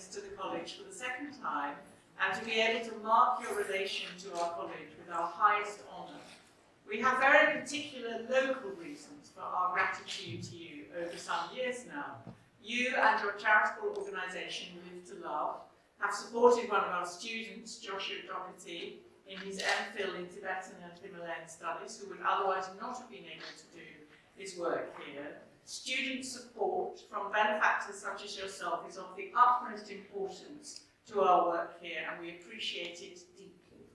Holiness to the college for the second time, and to be able to mark your relation to our college with our highest honour. We have very particular local reasons for our gratitude to you over some years now. You and your charitable organisation, Live to Love, have supported one of our students, Joshua Doherty, in his MPhil in Tibetan and Himalayan studies, who would otherwise not have been able to do his work here. Student support from benefactors such as yourself is of the utmost importance to our work here, and we appreciate it deeply.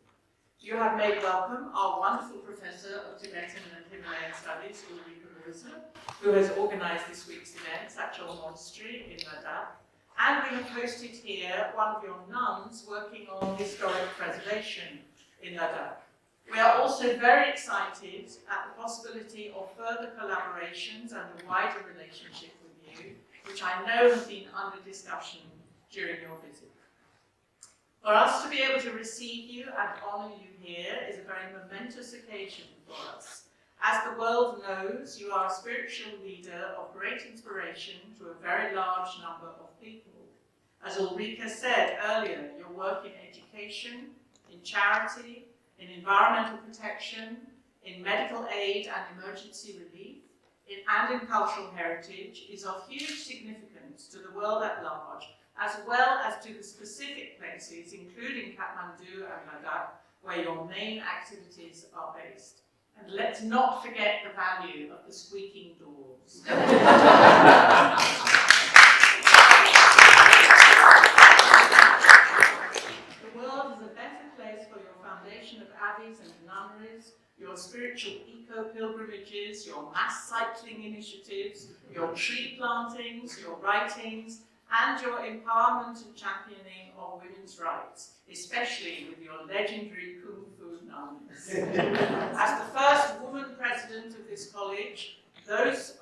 You have made welcome our wonderful Professor of Tibetan and Himalayan Studies, Ulrika Rose, who has organised this week's event at your monastery in Ladakh, and we have hosted here one of your nuns working on historic preservation in Ladakh. We are also very excited at the possibility of further collaborations and a wider relationship with you, which I know has been under discussion during your visit. For us to be able to receive you and honour you here is a very momentous occasion for us. As the world knows, you are a spiritual leader of great inspiration to a very large number of people. As Ulrika said earlier, your work in education, in charity, in environmental protection, in medical aid and emergency relief, and in cultural heritage is of huge significance to the world at large, as well as to the specific places, including Kathmandu and Ladakh, where your main activities are based. And let's not forget the value of the squeaking doors. The world is a better place for your foundation of abbeys and nunneries, your spiritual eco-pilgrimages, your mass cycling initiatives, your tree plantings, your writings, and your empowerment and championing of women's rights, especially with your legendary Kung Fu nuns. As the first woman president of this college, those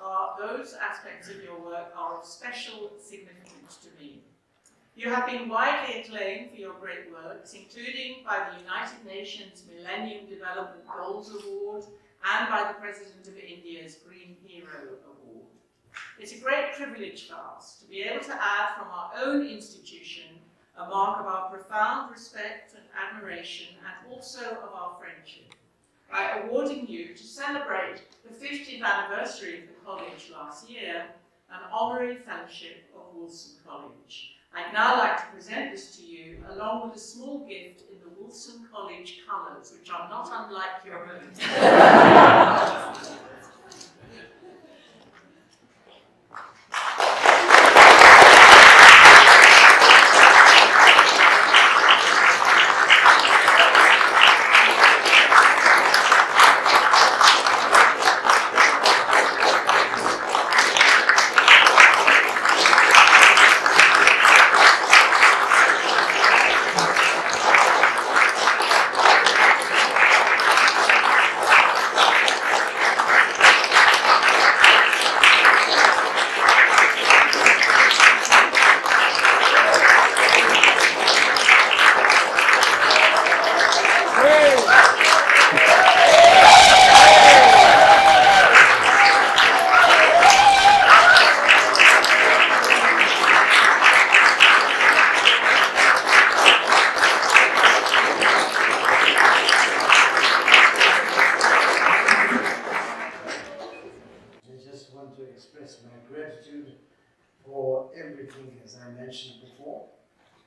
aspects of your work are of special significance to me. You have been widely acclaimed for your great works, including by the United Nations Millennium Development Goals Award and by the President of India's Green Hero Award. It's a great privilege for us to be able to add from our own institution a mark of our profound respect and admiration, and also of our friendship, by awarding you, to celebrate the 50th anniversary of the college last year, an Honorary Fellowship of Wolfson College. I'd now like to present this to you, along with a small gift in the Wolfson College colours, which are not unlike your own.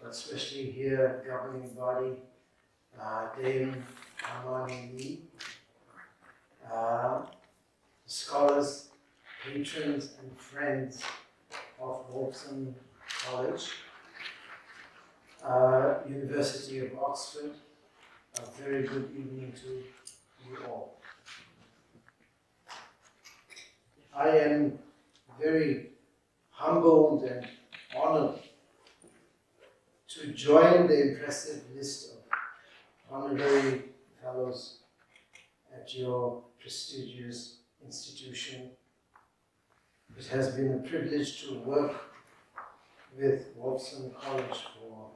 Especially here, governing body, Dame Amani, scholars, patrons and friends of Wolfson College, University of Oxford. A very good evening to you all. I am very humbled and honored to join the impressive list of honorary fellows at your prestigious institution. It has been a privilege to work with Wolfson College for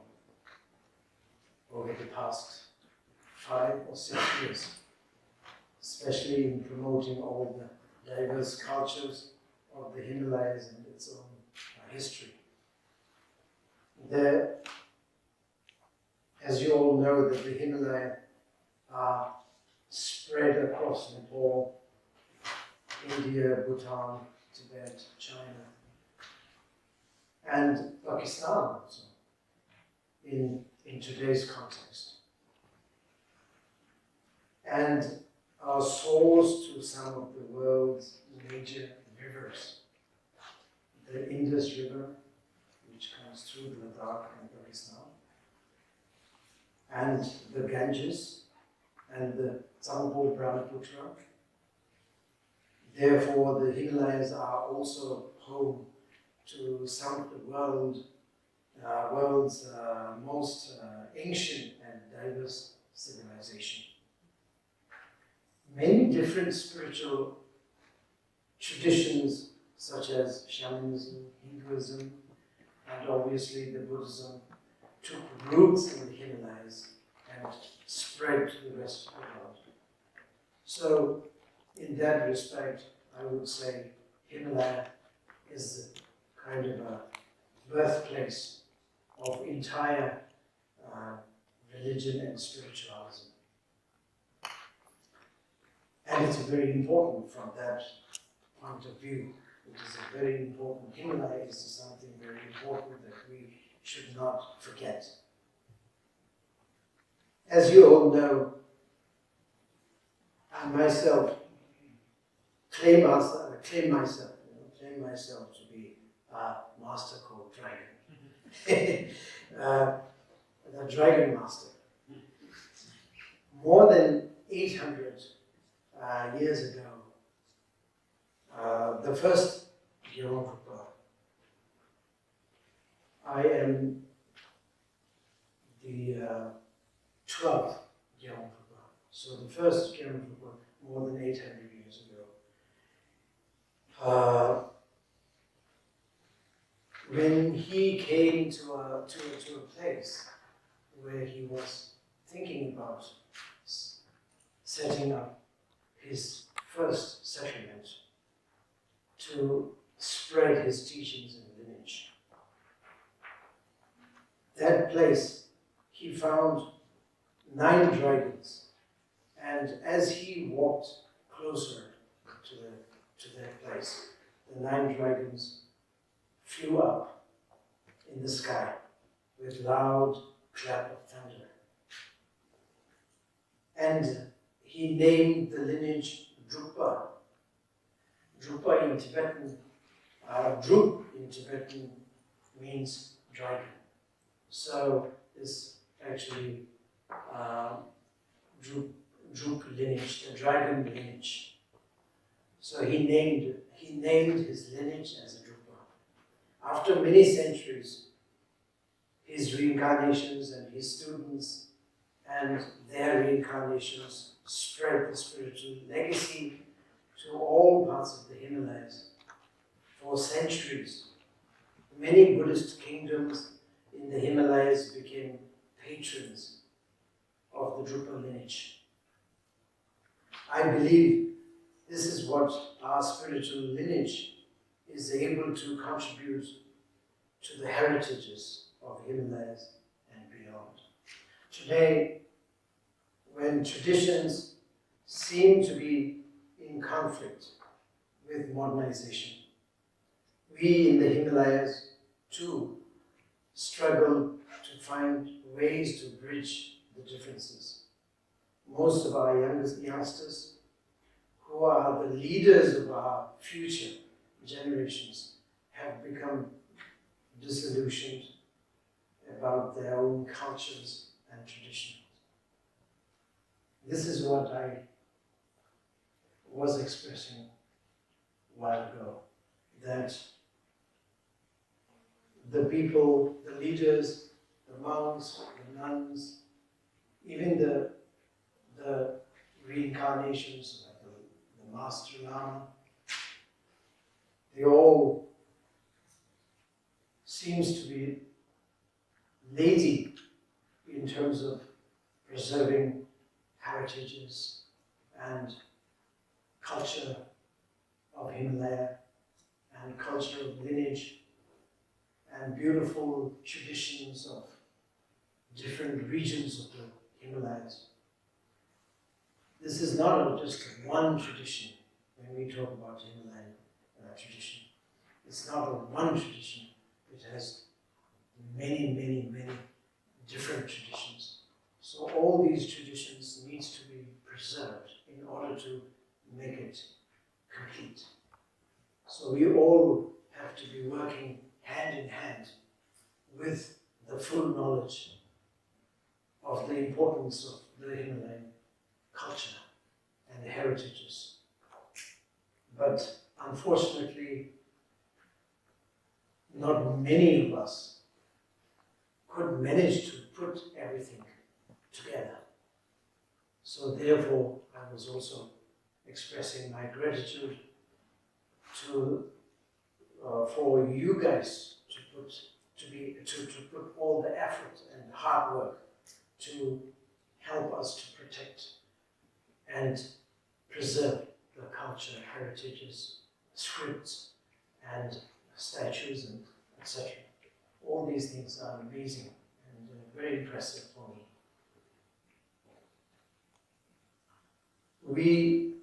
over the past 5 or 6 years, especially in promoting all the diverse cultures of the Himalayas and its own history. As you all know, that the Himalayas are spread across Nepal, India, Bhutan, Tibet, China, and Pakistan also, in today's context. And are source to some of the world's major rivers. The Indus River, which comes through Ladakh and Pakistan, and the Ganges, and the Zangbo Brahmaputra. Therefore, the Himalayas are also home to some of the world's most ancient and diverse civilization. Many different spiritual traditions, such as shamanism, Hinduism, and obviously the Buddhism, took roots in the Himalayas and spread to the rest of the world. So, in that respect, I would say Himalaya is kind of a birthplace of entire religion and spiritualism. And it's very important from that point of view. It is a very important, Himalaya is something very important that we should not forget. As you all know, I myself claim myself to be a master called Dragon. The Dragon Master. More than 800 years ago, the first Gyalwang Drukpa, I am the 12th Gyalwang Drukpa. So the first Gyalwang Drukpa, more than 800 years ago. When he came to a place where he was thinking about setting up his first settlement to spread his teachings and lineage. That place, he found 9 dragons, and as he walked closer to that place, the 9 dragons flew up in the sky with loud clap of thunder. And he named the lineage Drukpa. Drukpa in Tibetan, Drup in Tibetan means dragon. So this actually Druk lineage, the dragon lineage. So he named his lineage as a Drukpa. After many centuries, his reincarnations and his students and their reincarnations spread the spiritual legacy to all parts of the Himalayas for centuries. Many Buddhist kingdoms in the Himalayas became patrons of the Drukpa lineage. I believe this is what our spiritual lineage is able to contribute to the heritages of Himalayas and beyond. Today, when traditions seem to be in conflict with modernization, we in the Himalayas too struggle to find ways to bridge the differences. Most of our youngsters, who are the leaders of our future generations, have become disillusioned about their own cultures and traditions. This is what I was expressing a while ago, that the people, the leaders, the monks, the nuns, even the reincarnations, like the Master Lama, they all seems to be lazy in terms of preserving heritages and culture of Himalaya and culture of lineage and beautiful traditions of different regions of the Himalayas. This is not just one tradition when we talk about Himalayan tradition. It's not a one tradition. It has many, many, many different traditions. So all these traditions needs to be preserved in order to make it complete. So we all have to be working hand in hand with the full knowledge of the importance of the Himalayan culture and the heritages. But unfortunately, not many of us could manage to put everything together. So therefore, I was also expressing my gratitude for you guys to put all the effort and hard work to help us to protect and preserve the culture, heritages, scripts, and statues, and etc. All these things are amazing and very impressive for me. We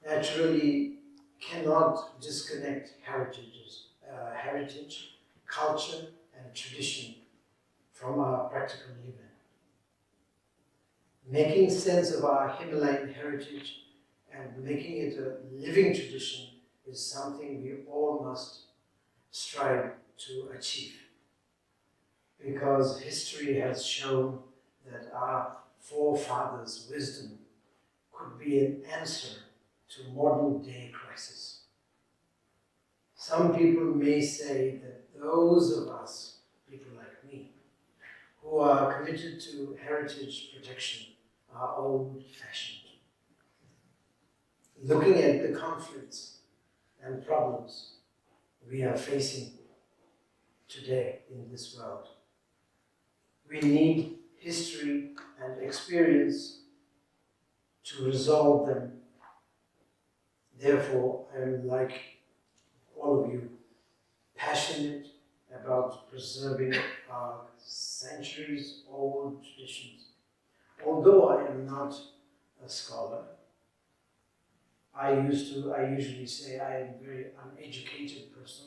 naturally cannot disconnect heritage, culture, and tradition from our practical living. Making sense of our Himalayan heritage and making it a living tradition is something we all must strive to achieve. Because history has shown that our forefathers' wisdom could be an answer to modern day crisis. Some people may say that those of us, people like me, who are committed to heritage protection are old-fashioned. Looking at the conflicts and problems we are facing today in this world, we need history and experience to resolve them. Therefore, I am, like all of you, passionate about preserving our centuries-old traditions. Although I am not a scholar, I usually say I am a very uneducated person.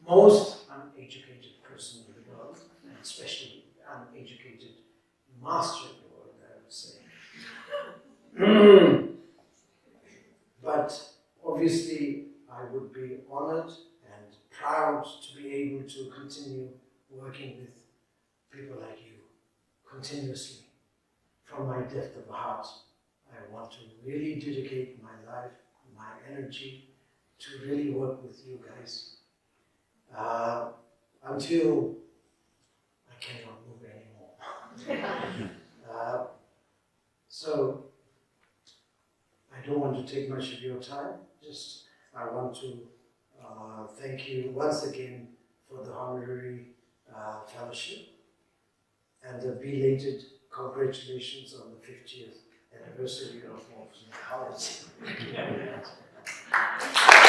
Most uneducated person in the world, and especially uneducated master in the world, I would say. But obviously, I would be honored and proud to be able to continue working with people like you continuously. From my depth of heart, I want to really dedicate my life, my energy to really work with you guys until I cannot move anymore. So I don't want to take much of your time. Just I want to thank you once again for the Honorary Fellowship and a belated congratulations on the 50th anniversary of Wolfson College. Thank you very much.